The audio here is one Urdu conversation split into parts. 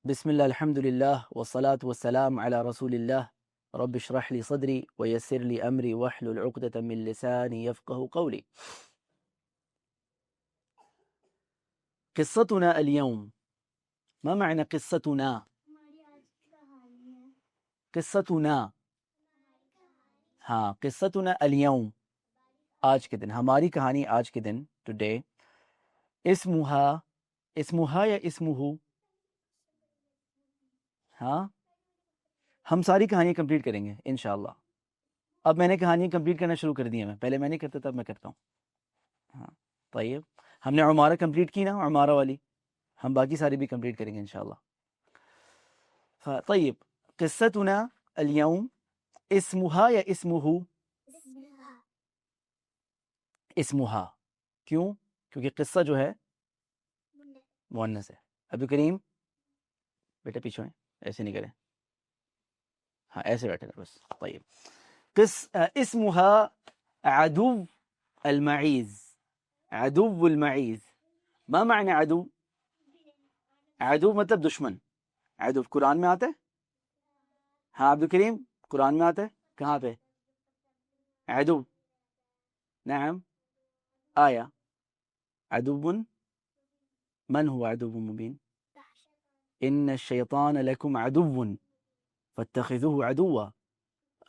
بسم الله الحمد لله والصلاة والسلام على رسول الله رب اشرح لي صدري ويسر لي أمري واحلل عقدة من لساني يفقه قولي. قصتنا اليوم. ما معنى قصتنا؟ قصتنا ہاں قصتنا اليوم آج کے دن، ہماری کہانی آج کے دن today. اسمها یا اسمہ؟ ہاں ہم ساری کہانیاں کمپلیٹ کریں گے انشاءاللہ. اب میں نے کہانیاں کمپلیٹ کرنا شروع کر دی ہیں، پہلے میں نہیں کرتا تھا، اب میں کرتا ہوں. ہاں طیب، ہم نے عمارہ کمپلیٹ کی نا، عمارہ والی، ہم باقی ساری بھی کمپلیٹ کریں گے انشاءاللہ. طیب، قصتنا اليوم اسمها یا اسمہ؟ اسمها. کیوں؟ کیونکہ قصہ جو ہے مؤنث ہے. ابو کریم بیٹا پیچھے ہیں، ایسے نہیں کریں، ہاں ایسے بیٹھے گا بس. طیب، اسمها عدو المعیز. عدو المعیز، ما معنی عدو؟ عدو مطلب دشمن. عدو قرآن میں آتا ہے؟ ہاں عبد الکریم قرآن میں آتا ہے کہاں پہ؟ عدو، نعم آیا. عدو، من هو عدو مبین؟ ان الشیطان لکم عدو فاتخذوه عدوا.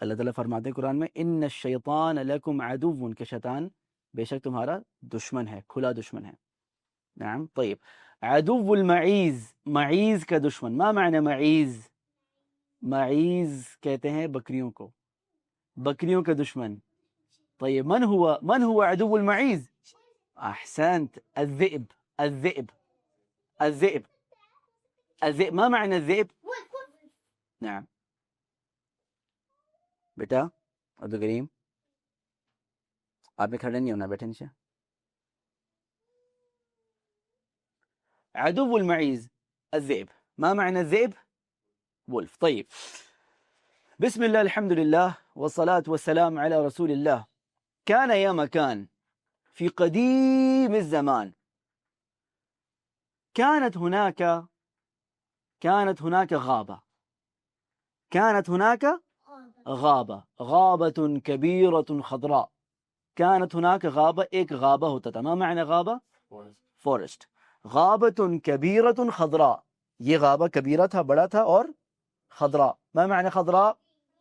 اللہ تعالیٰ فرماتے ہیں قرآن میں ان الشیطان لکم عدو، کہ شیطان بے شک تمہارا دشمن ہے، کھلا دشمن ہے. نعم. طیب، عدو المعیز، معیز کا دشمن. ما معنی معیز؟ معیز کہتے ہیں بکریوں کو، بکریوں کا دشمن. طيب، من هو عدو المعيز؟ أحسنت، الذئب. الذئب، الذئب، الذئب. ما معنى الذئب؟ نعم بیٹا عبد الکریم، آپ نے کھڑے نہیں ہونا، بیٹھے نیچے. عدو المعيز الذئب. ما معنى الذئب؟ ولف. طيب، بسم الله الحمد لله والصلاة والسلام على رسول الله. كان يا مكان في قديم الزمان كانت هناك غابة. كانت هناك غابة كبيرة خضراء. كانت هناك غابة، ایک غابة ہوتا تھا. ما معنى غابة؟ فورسٹ. غابة كبيرة خضراء، یہ غابة کبیرہ تھا، بڑا تھا، اور خضراء. ما معنى خضراء؟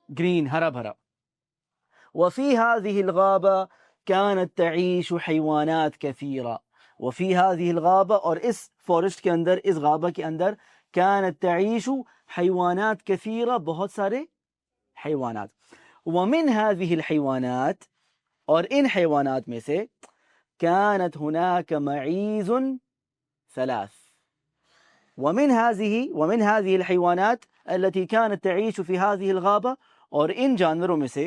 گرین، ہرا بھرا. وفي هذه الغابة كانت تعيش حيوانات كثيرة. وفي هذه الغابة، اور اس فورسٹ کے اندر، اس غابہ کے اندر، كانت تعيش حیوانات كثيرة، بہت سارے حیوانات. ومن هذه الحيوانات، اور ان حیوانات میں سے، كانت هناك معيز ثلاث. ومن هذه الحيوانات التي كانت تعيش في هذه الغابة، اور ان جانوروں میں سے،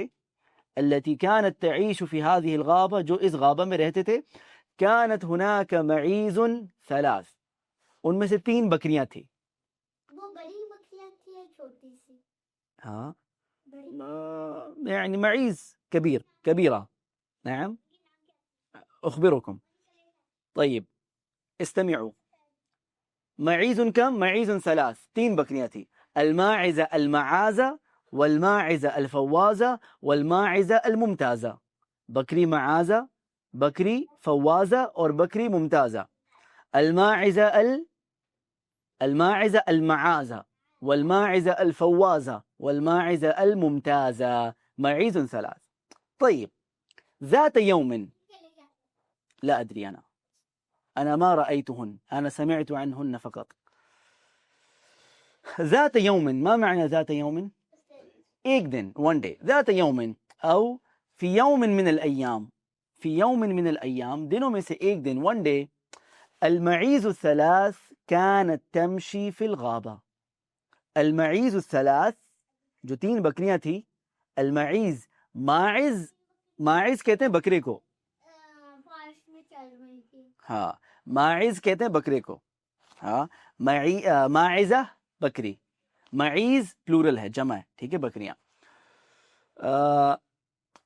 التي كانت تعيش في هذه الغابة، جو اس غابہ میں رہتے تھے، كانت هناك معيز ثلاث، ان میں سے 3 بکریاں تھیں. وہ بڑی بکریاں تھی یا چھوٹی سی؟ ہاں يعني معيز كبير، كبيرة. نعم أخبركم. طيب استمعوا. معيز كم؟ معيز ثلاث، 3 بکریاں تھی. الماعزة المعازة والماعزة الفوازة والماعزة الممتازة. بکری معازة، بکری فوازة، اور بکری ممتازة. الماعزة المعازة والماعزة الفوازة والماعزة الممتازة. معيز ثلاث. طيب، ذات يوم، لا أدري أنا ما رأيتهن، أنا سمعت عنهن فقط. ذات يوم، ما معنى ذات يوم؟ ایک دن، one day. ذات يوم، أو في يوم من الأيام، في يوم من الأيام، دنوں میں سے ایک دن، one day. المعيز الثلاث كانت تمشي في الغابة. المعيز الثلاث، جو 3 بکریاں تھی. المعیز، ماعز کہتے ہیں بکرے کو، فارس میں چل رہی تھی. ہاں ماعز کہتے ہیں بکرے کو. ہاں ماعزہ بکری، معیز پلورل ہے، جمع ہے، ٹھیک ہے، بکریاں.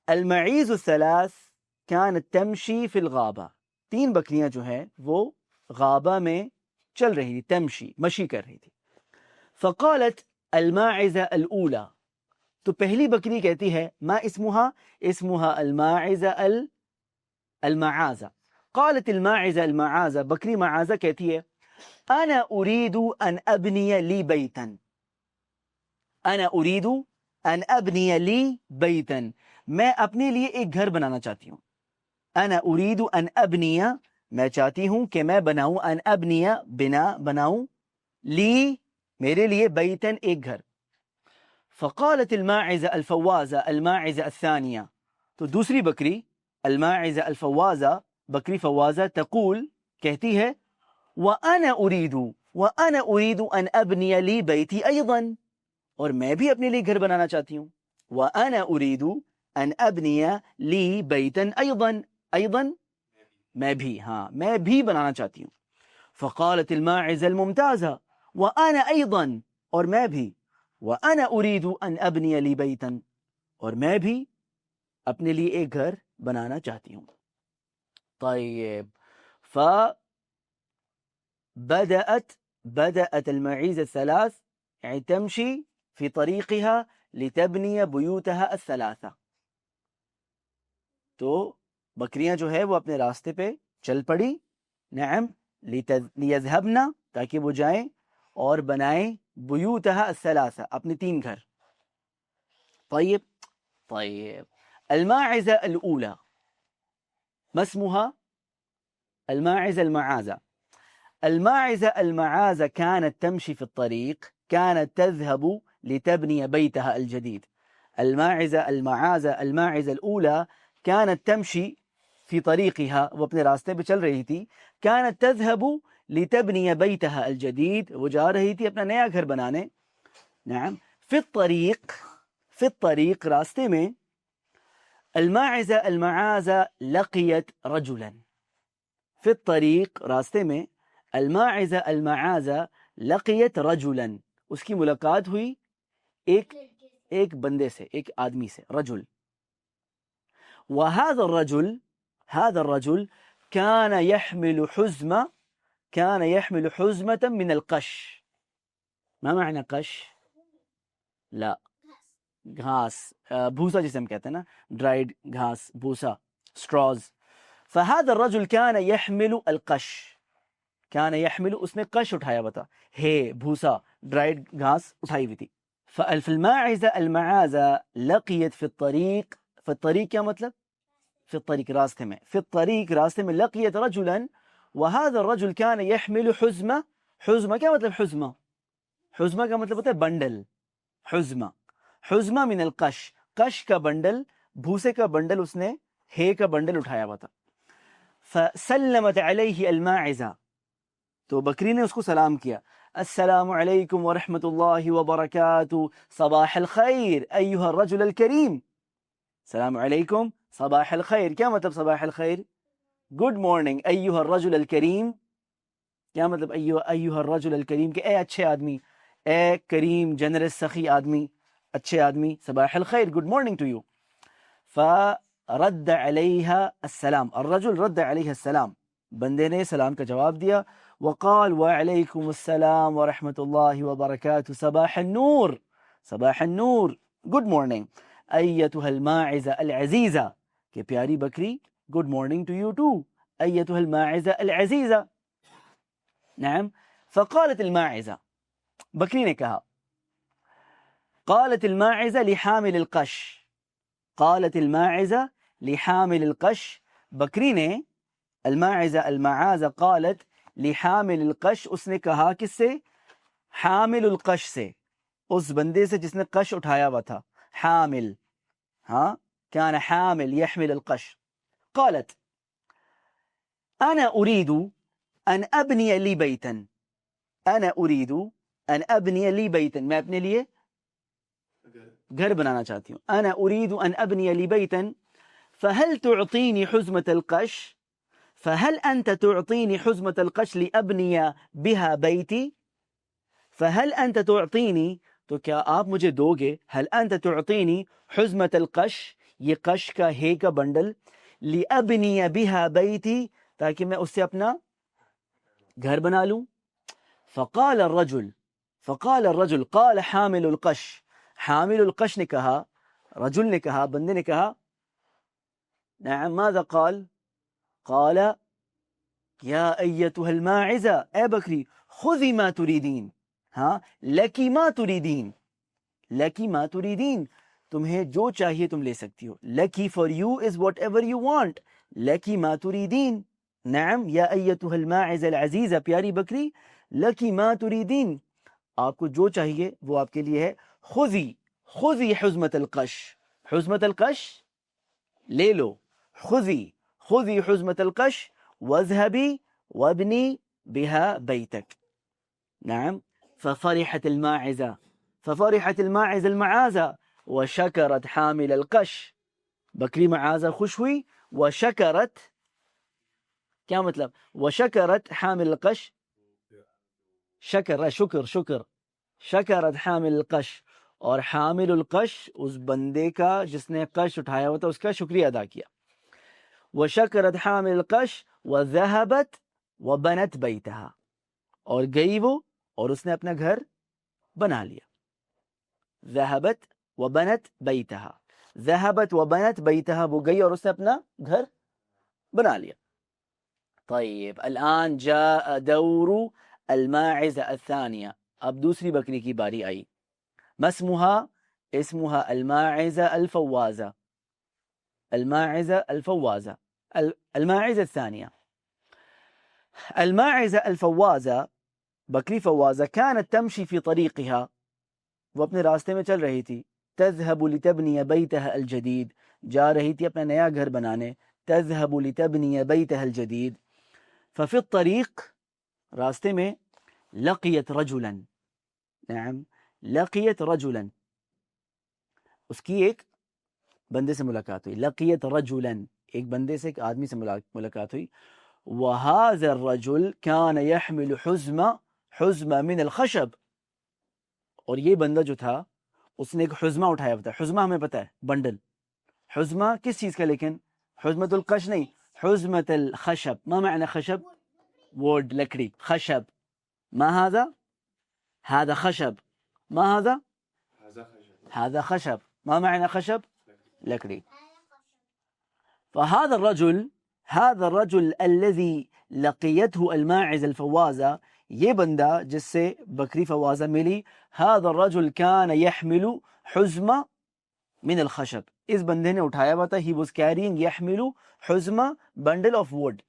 المعیز الثلاث كانت تمشي في الغابة، 3 بکریاں جو ہیں وہ غابہ میں چل رہی تھی، تمشی، مشی کر رہی تھی. فقالت الماعزة الأولى، تو پہلی بکری کہتی ہے ما اسمها الماعزة المعازة. قالت الماعزة المعازة، بکری معازة کہتی ہے انا اريد ان ابني لي بيتا، انا اريد ان ابني لي بيتا، میں اپنے لیے ایک گھر بنانا چاہتی ہوں. انا اريد ان ابني، میں چاہتی ہوں کہ میں بناؤں، ان ابني بنا بناؤں، لی میرے لیے، بیتن ایک گھر. فقالت الماعزة الفوازة الماعزة الثانية، تو دوسری بکری الماعزة الفوازة، بکری فوازہ تقول کہتی ہے وَأَنَا أُرِيدُ أَنْ أَبْنِيَ لِي بَيْتِي أَيْضًا، اور میں بھی اپنے لیے گھر بنانا چاہتی ہوں. وَأَنَا أُرِيدُ أَنْ أَبْنِيَ لِي بَيْتًا أيضًا میں بھی، ہاں میں بھی بنانا چاہتی ہوں. فقالت الماعزة الممتازة وَأَنَا أيضًا، اور میں بھی، وَأَنَا أُرِيدُ أَنْ أَبْنِيَ لِي بَيْتًا، اور میں بھی اپنے لیے ایک گھر بنانا چاہتی ہوں. طيب، بدأت المعيزة الثلاث يعني تمشي في طريقها لتبني بيوتها الثلاثة. تو بکریاں جو ہے وہ اپنے راستے پہ چل پڑی، نعم، لیذهبنا، تاکہ وہ جائیں اور بنائیں بیوتها الثلاثة، اپنے 3 گھر. طيب الماعزة الأولى ما اسمها؟ الماعزة المعازة. الماعزة المعازة كانت تمشي في الطريق، كانت تذهب لتبني بيتها الجديد. الماعزة المعازة، الماعزة الأولى كانت تمشي في طريقها، وہ اپنے راستے پہ چل رہی تھی، كانت تذهب لتبني بيتها الجديد، وہ جا رہی تھی اپنا نیا گھر بنانے. نعم، في الطريق راستے میں الماعزة المعازة لقيت رجلا. في الطريق راستے میں الماعزة المعازة لقيت رجلا، اس کی ملاقات ہوئی ایک بندے سے، ایک آدمی سے، رجل. وهذا الرجل كان يحمل حزمة من القش. ما معنى قش؟ لا، گھاس، بھوسا جسے ہم کہتے ہیں نا، ڈرائیڈ گھاس، بھوسا، straws. فهذا الرجل كان يحمل القش، كان يحمل، اس نے قش اٹھایا ہوا تھا، ہے بھوسا، ڈرائیڈ گھاس اٹھائی ہوئی تھی. فالماعزة المعازة لقيت في الطريق کیا مطلب؟ في الطريق راستے میں، في الطريق راستے میں، لقيت رجلا وهذا الرجل كان يحمل حزمة. حزمة کیا مطلب؟ حزمة کا مطلب ہوتا ہے بنڈل. حزمة من القش، قش کا بنڈل، بھوسے کا بنڈل، اس نے ہے کا بنڈل اٹھایا ہوا تھا. فسلمت علیہ الماعزة، تو بکری نے اس کو سلام کیا، السلام علیکم ورحمۃ اللہ وبرکاتہ، صباح الخیر ایھا الرجل الکریم. السلام علیکم، صباح الخیر، کیا مطلب صباح الخیر؟ Good morning. ایھا الرجل الکریم، کیا مطلب ایھا الرجل الکریم؟ کہ اے اچھے آدمی، اے کریم، جنرس، سخی آدمی، اچھے آدمی، صباح الخیر، گڈ مارننگ ٹو یو. فرد علیہ السلام، الرجل رد علیہ السلام، بندے نے سلام کا جواب دیا. وقال وعلیکم السلام ورحمۃ اللہ وبرکاتہ، صباح النور، صباح النور، گڈ مارننگ. ایتھا الماعزہ العزیزہ، کہ پیاری بکری، good morning to you too, ایتھا الماعزہ العزیزہ. نعم. فقالت الماعزہ، بکری نے کہا، قالت الماعزہ لحامل القش، قالت الماعزہ لحامل القش، بکری نے، الماعزہ المعازہ، قالت لحامل القش، اس نے کہا کس سے؟ حامل القش سے، اس بندے سے جس نے قش اٹھایا ہوا تھا، حامل، ہاں، كان حامل يحمل القش. قالت انا اريد ان ابني لي بيتا، انا اريد ان ابني لي بيتا، میں اپنے لیے گھر بنانا چاہتی ہوں. انا اريد ان ابني لي بيتا فهل تعطيني حزمة القش، فهل انت تعطيني حزمة القش لابني بها بيتي. فهل انت تعطيني، تو کیا آپ مجھے دو گے، هل انت تعطيني حزمة القش، یہ قش کا ہے کا بنڈل، لابني بها بيتي، تاکہ میں اس سے اپنا گھر بنا لوں. فقال الرجل، فقال الرجل قال حامل القش، حامل القش نے کہا، رجل نے کہا، بندے نے کہا نعم ماذا قال؟ قال یا ایتها الماعزہ، اے بکری خذی ما تریدین، ہاں لکی ما تریدین، لکی ما تریدین، تمہیں جو چاہیے تم لے سکتی ہو، لکی for you is whatever you want, لکی ما تریدین، نعم یا ایتها الماعزہ العزیزہ، پیاری بکری لکی ما تریدین، آپ کو جو چاہیے وہ آپ کے لیے ہے، خذی، خذی حزمت القش، حزمت القش لے لو، خذی، خذی حزمت القش واذهبی وابنی بها بیتک، نعم ففرحت الماعزة، ففرحت الماعزة المعازة وشكرت حامل القش، بکری معازہ خوش ہوئی، وشکرت کیا مطلب؟ وشکرت حامل القش، شکر شکر شکر، شکرت حامل القش، اور حامل القش اس بندے کا جس نے قش اٹھایا ہوا تھا اس کا شکریہ ادا کیا، وشکرت حامل القش وذهبت وبنت بیتها، اور گئی وہ اور اس نے اپنا گھر بنا لیا، ذهبت وبنت بیتها، ذهبت وبنت بیتها، وہ گئی اور اس نے اپنا گھر بنا لیا۔ طيب الآن جاء دور الماعزة الثانية، اب دوسری بکری کی باری آئی، ما اسمها؟ اسمها الماعزة الفوازة، الماعزة الفوازة، الماعزة الثانية، الماعزة الفوازة بکری فوازہ كانت تمشي في طريقها، وہ اپنے راستے میں چل رہی تھی، تذهب لتبني بيتها الجديد، جا رہی تھی اپنا نیا گھر بنانے، تذهب لتبني بيتها الجديد، ففي الطريق راستے میں لقيت رجلا، نعم لقيت رجلا، اس کی ایک بندے سے ملاقات ہوئی، لقيت رجلا ایک بندے سے، ایک آدمی سے ملاقات ہوئی، وهذا الرجل كان يحمل حزمة من الخشب، اور یہ بندہ جو تھا اس نے ایک حزمہ اٹھایا ہوا تھا، حزمہ ہمیں پتہ ہے بنڈل، حزمہ کس چیز کا، لیکن حزمت القش نہیں، حزمت الخشب، ما معنی خشب؟ ووڈ، لکڑی، خشب، ما هذا؟ هذا خشب، ما هذا؟ هذا خشب، ما معنى خشب؟ لکڑی۔ فهذا الرجل، هذا الرجل الذي لقيته الماعز الفوازة، یہ بندہ جس سے بکری فوازہ ملی، هذا الرجل كان يحمل حزمة من الخشب، اس بندے نے اٹھایا ہوا تھا، he was carrying يحمل حزمة bundle of wood،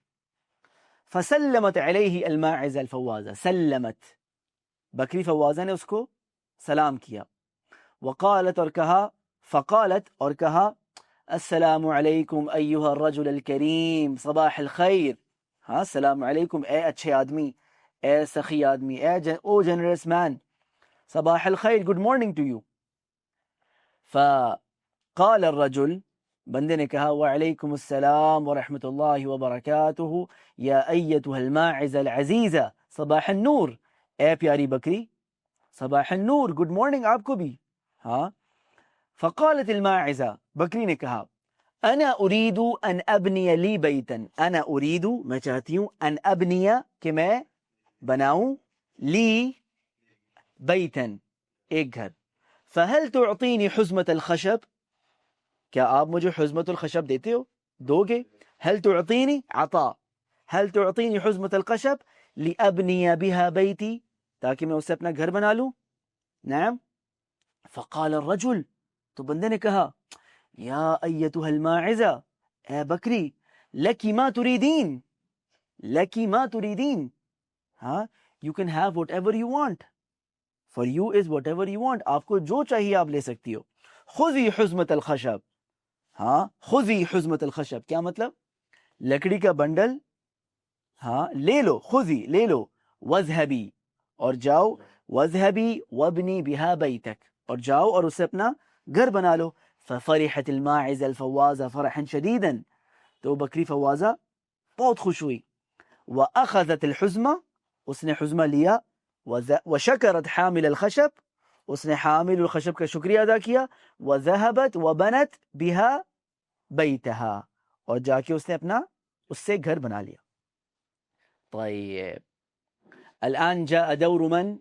فسلمت عليه الماعز الفوازة، سلمت بکری فوازہ نے اس کو سلام کیا، وقالت اور کہا، فقالت اور کہا السلام علیکم ایہا الرجل الکریم، صباح الخیر، ہاں السلام علیکم اے اچھے آدمی، اے سخی آدمی، او جنرس مین، صباح الخیر، گڈ مارننگ ٹو یو۔ فقال الرجل، بندے نے کہا وعلیکم السلام ورحمۃ اللہ وبرکاتہ، یا ایتها الماعز العزیزہ، صباح النور، اے پیاری بکری، صباح النور، گڈ مارننگ آپ کو بھی، ہاں۔ فقالت الماعزہ، بکری نے کہا انا اريد ان ابنی لی بیتا، انا اريد میں چاہتی ہوں، ان ابنی کہ میں بناؤں، لی بیتا ایک گھر، فہل تعطینی حزمت الخشب، کیا آپ مجھے حزمت الخشب دیتے ہو، دو گے، هل تعطینی عطا، هل تعطینی حزمت الخشب لابنی بها بیتی، تاکہ میں اس سے اپنا گھر بنا لوں، نعم۔ فقال الرجل، تو بندے نے کہا یا ایتها الماعزہ، اے بکری، لکی ما تریدین، لکی ما تریدین، ہاں you can have whatever you want، for you is whatever you want، آپ کو جو چاہیے آپ لے سکتی ہو، خذی حزمت الخشب، ہاں خذی حزمت الخشب کیا مطلب؟ لکڑی کا بنڈل، ہاں لے لو، خذی لے لو، وذهبی اور جاؤ، وذهبی وابنی بها بیتک اور جاؤ اور اسے اپنا گھر بنا لو، ففرحت الماعز الفوازہ فرحا شدیدا، تو بکری فوازہ بہت خوش ہوئی، واخذت الحزمہ، اس نے حزمہ لیا، وشکرت حامل الخشب، اس نے حامل الخشب کا شکریہ ادا کیا، وذهبت وبنت بها بیتها، اور جا کے اس نے اپنا اس سے گھر بنا لیا۔ طيب الآن جاء دور من؟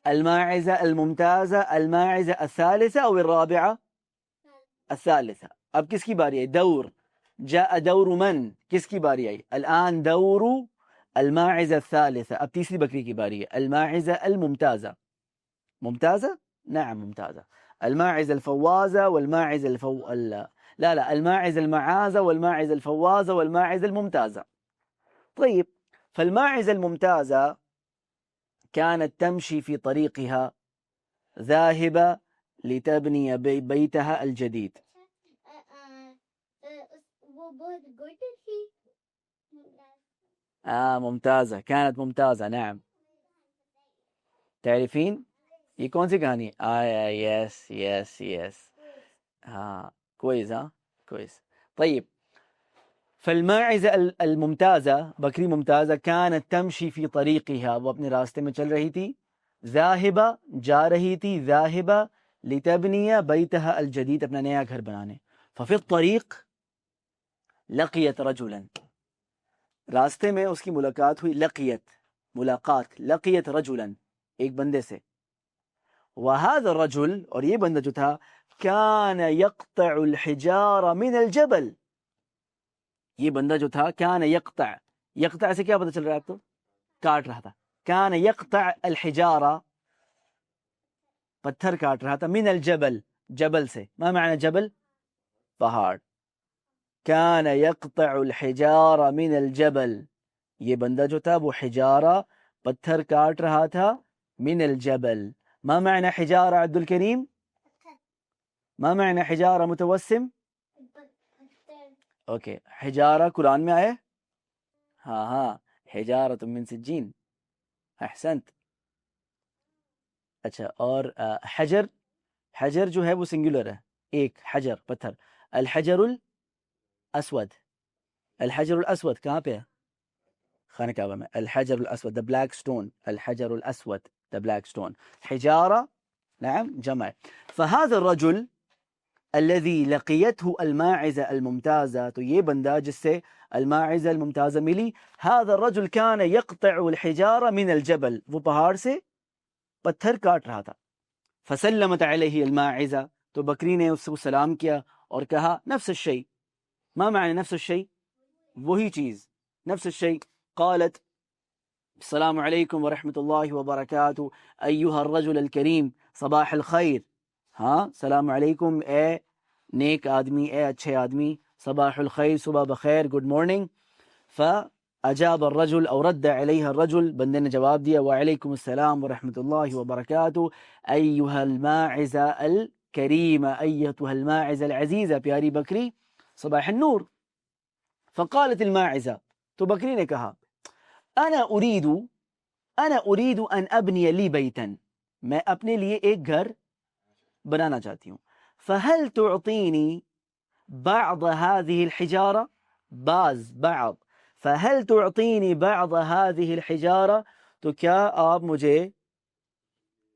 الماعزة الممتازة، الماعزة الثالثة أو الرابعة؟ الثالثة. اب کس کی باری ہے؟ دور. جاء دور من، کس کی باری آئی؟ الآن دور الماعزة الثالثة. اب تیسری بکری کی باری ہے، الماعزة الممتازة. ممتازة؟ نعم ممتازة. الماعزة الفوازة والماعزة لا الماعزة المعازة والماعزة الفوازة والماعزة الممتازة. طيب، فالماعزة الممتازة كانت تمشي في طريقها ذاهبة لتبني بيتها الجديد. وہ بہت گڈ تھی. ممتازة، كانت ممتازة. نعم. تعرفين یہ کون سی کہانی؟ یس یس یس. ہاں كويس. كويس. طيب، فالماعزة الممتازة، بکری ممتازة، كانت تمشي في طريقها، وہ اپنے راستے میں چل رہی تھی، ذاہبہ جا رہی تھی، ذاہبہ لتبنی بیتها الجدید، اپنا نیا گھر بنانے. ففي الطريق لقيت رجلا، راستے میں اس کی ملاقات ہوئی، ملاقات، لقيت رجلا، ایک بندے سے. وهذا الرجل، اور یہ بندہ جو تھا، كان يقطع الحجار من الجبل، یہ بندہ جو تھا كان يقطع سے کیا پتہ چل رہا ہے آپ کو؟ کاٹ رہا تھا. كان يقطع الحجارة، پتھر کاٹ رہا تھا، من الجبل، جبل سے. ما معنی جبل؟ پہاڑ. كان يقطع الحجارة من الجبل، یہ بندہ جو تھا وہ حجارہ، پتھر کاٹ رہا تھا، من الجبل. ما معنى حجارة عبد الكريم؟ ما معنى حجارة متوسم؟ اوکے، حجارہ قرآن میں آئے؟ ہاں حجارة من سجین. احسنت. اچھا، اور حجر جو ہے وہ سنگولر ہے، ایک حجر، پتھر. الحجر الاسود، الحجر الاسود کہاں پہ ہے؟ خانہ کعبہ میں. الحجر الاسود، the black stone، الحجر الاسود، the black stone. حجارة، نعم، جمع. فهذا الرجل الذي لقيته الماعزة الممتازة، تو یہ بندہ جس سے الماعزة الممتازة ملی، هذا الرجل كان يقطع الحجارة من الجبل، وہ پہاڑ سے پتھر کاٹ رہا تھا. فسلمت عليه الماعزة، تو بکری نے اس کو سلام کیا اور کہا نفس الشيء. ما معنی نفس الشيء؟ وہی چیز، نفس الشيء. قالت السلام علیکم ورحمۃ اللہ وبرکاتہ ایها الرجل الکریم، صباح الخیر. ہاں، سلام علیکم اے نیک آدمی، اے اچھے آدمی، صباح الخیر، صبح بخیر، گڈ مارننگ. فاجاب الرجل، او رد علیہ الرجل، بندے نے جواب دیا، وعلیکم السلام ورحمۃ اللہ وبرکاتہ ایها الماعزة الکریمہ، ایتها الماعزة العزیزہ، پیاری بکری، صباح النور. فقالت الماعزة، تو بکری نے کہا، انا اريد ان ابني لي بیتا، میں اپنے لیے ایک گھر بنانا چاہتی ہوں. فهل تعطيني بعض هذه الحجارة، بعض، فهل تعطيني بعض هذه الحجارة، تو کیا آپ مجھے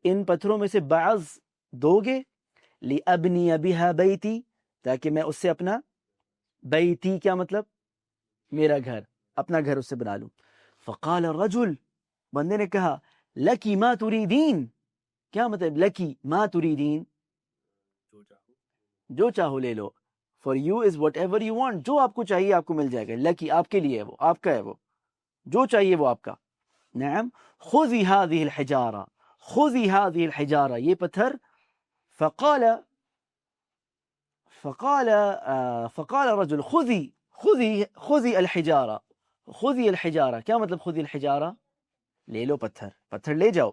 ان پتھروں میں سے بعض دو گے؟ لأبني بها بیتی، تاکہ میں اس سے اپنا، بیتی کیا مطلب؟ میرا گھر، اپنا گھر اس سے بنا لوں. فقال الرجل، بندے نے کہا، لکی ما تريدين، کیا مطلب لکی ما تريدين؟ جو چاہو لے لو. For you is whatever you want, جو آپ کو چاہیے آپ کو مل جائے گا. لکی آپ کے لیے، وہ آپ کا ہے، وہ جو چاہیے وہ آپ کا. نعم. خذی هذه الحجارة، خذی هذه الحجارة، یہ پتھر. فقال الرجل خذی الحجارة، خذی الحجارة، کیا مطلب خذی الحجارة؟ لے لو پتھر لے جاؤ.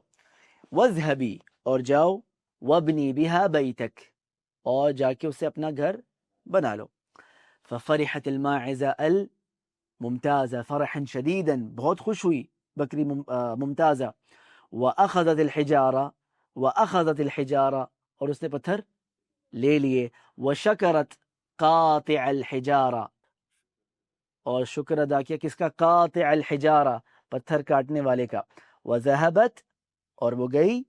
واذهبی، اور جاؤ، وابنی بها بیتک، اور جا کے اسے اپنا گھر بنا لو. ففرحت الماعزة الممتازة فرحا شديدا، بہت خوش ہوئی بکری ممتازہ. وأخذت الحجارة، اور اس نے پتھر لے لیے. وشکرت قاطع الحجارة، اور شکر ادا کیا کس کا؟ قاطع الحجارة، پتھر کاٹنے والے کا. وذهبت، اور وہ گئی.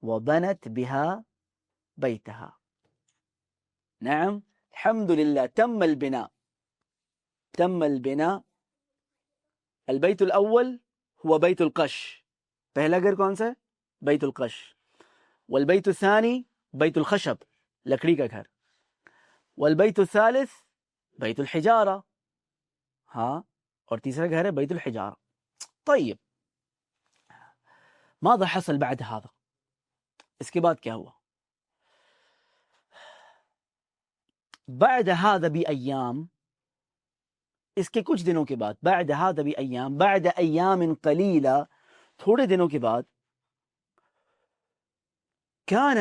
وبنت بها بیتها. نعم، الحمد لله، تم البناء. البيت الأول هو بيت القش، پہلا گھر کون سا ہے؟ بیت القش، والبیت الثانی بیت الخشب لکڑی کا گھر، والبیت الثالث بیت الحجارہ، ہاں، اور تیسرا گھر ہے بیت الحجارہ. طيب ماذا حصل بعد هذا؟ اس کے بعد کیا ہوا؟ بعد هذا بأيام، اس کے کچھ دنوں کے بعد، بعد هذا بأيام، بعد أيام قليلة، تھوڑے دنوں کے بعد، كان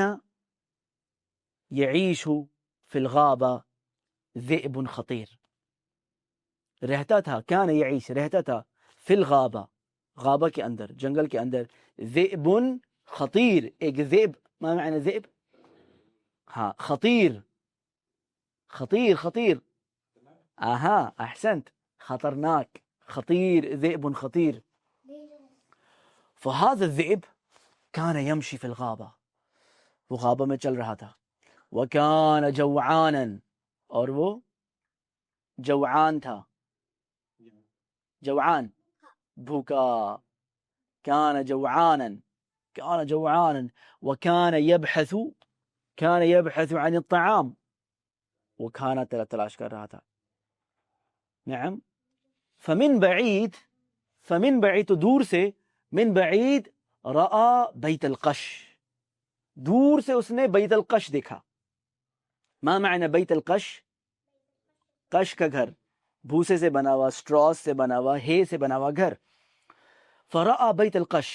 يعيش في الغابة ذئب خطير، رہتا تھا، كان يعيش رہتا تھا، في الغابة غابہ کے اندر، جنگل کے اندر، ذئب خطیر، ایک ذئب، ما معنی ذئب؟ ہاں خطیر، خطیر خطیر، آہا احسنت، خطرناک، خطیر، ذئب خطیر. فهذا الذئب كان يمشي في الغابة، وہ غابہ میں چل رہا تھا، وكان جوعانا، اور وہ جوعان تھا، جوعان بھوکا، كان جوعانا، كان جوعانا، وكان يبحث، كان يبحث عن الطعام، وہ کھانا تلاش کر رہا تھا. نعم. فمن بعید، فمن بعید تو دور سے، من بعید رأى بیت القش، دور سے اس نے بیت القش دیکھا. ما معنی بیت القش؟ قش کا گھر، بھوسے سے بنا ہوا، سٹراس سے بنا ہوا، ہے سے بنا ہوا گھر. فرأى بیت القش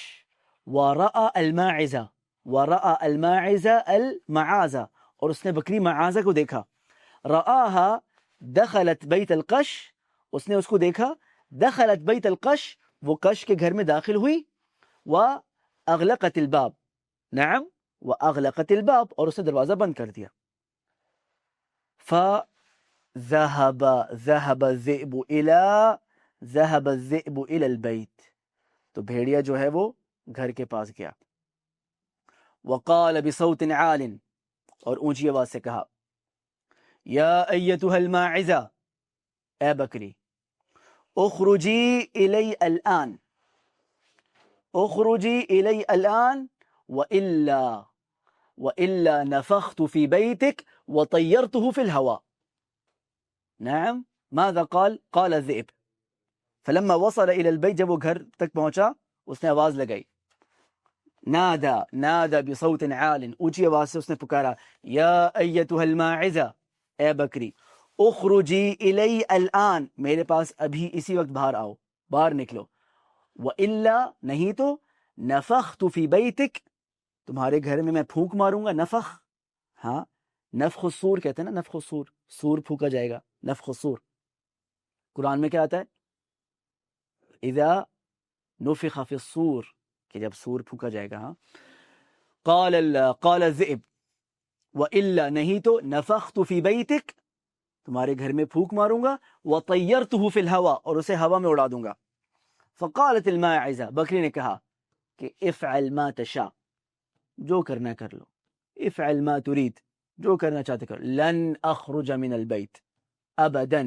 ورأى الماعزة، ورأى الماعزة المعازة، اور اس نے بکری معازہ کو دیکھا. رآها دخلت بیت القش، اس نے اس کو دیکھا، دخلت بیت القش، وہ قش کے گھر میں داخل ہوئی، واغلقت الباب، نعم، واغلقت الباب، اور اس نے دروازہ بند کر دیا. فذهب ذهب الذئب الى ذهب الذئب الى البيت، تو بھیڑیا جو ہے وہ گھر کے پاس گیا. وقال بصوت عال، اور اونچی آواز سے کہا، یا ایتها الماعزہ، اے بکری، اخرجی الی الان، اخرجی الی الان، وإلا نفخت في بيتك وطيرته في الهواء. نعم. ماذا قال؟ قال الذئب. فلما وصل الى البيت، جب وہ گھر تک پہنچا، اس نے آواز لگائی، نادى بصوت عال، اونچی آواز سے اس نے پکارا، یا ایتها الماعزہ، اے بکری، اخرجی الی الان، میرے پاس ابھی اسی وقت باہر آؤ، باہر نکلو. وإلا، نہیں تو، نفخت فی بیتک، تمہارے گھر میں میں پھونک ماروں گا. نفخ، ہاں، نفخ الصور کہتے ہیں نا، نفخ الصور، سور پھونکا جائے گا، نفخ الصور. قرآن میں کیا آتا ہے؟ اذا نفخ فی الصور، کہ جب سور پھونکا جائے گا. ہاں. قال الذئب، وإلا، نہیں تو، نفخت فی بیتک، تمہارے گھر میں پھونک ماروں گا، وطیرته فی الہوا، اور اسے ہوا میں اڑا دوں گا. فقالت الماعزہ، بکری نے کہا کہ افعل ما تشاء، جو کرنا کر لو، افعل ما تريد، جو کرنا چاہتے کر. لن اخرج من البیت ابدا،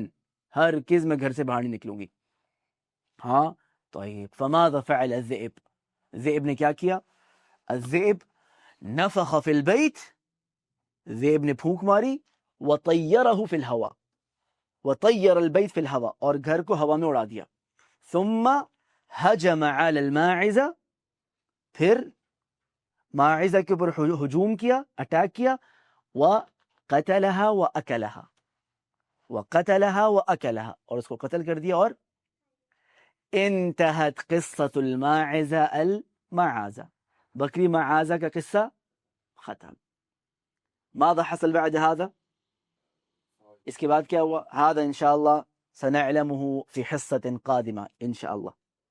ہرگز میں گھر سے باہر نہیں نکلوں گی. ہاں. طيب فماذا فعل الذئب؟ ذئب نے کیا کیا؟ الذئب نفخ في البيت، ذئب نے پھونک ماری، وطيره في الهواء، وطير البيت في الهواء، اور گھر کو ہوا میں اڑا دیا. ثم هجم على الماعزة، پھر ماعزہ کے اوپر ہجوم کیا، اٹیک کیا. وقتلها واكلها، وقتلها واكلها، اور اس کو قتل کر دیا. اور انتهت قصة الماعزة المعازة، بکری معازہ کا قصہ ختم. ماذا حصل بعد هذا؟ اس کے بعد کیا ہوا؟ هذا ان شاء الله سنعلمه في حصة قادمة ان شاء الله.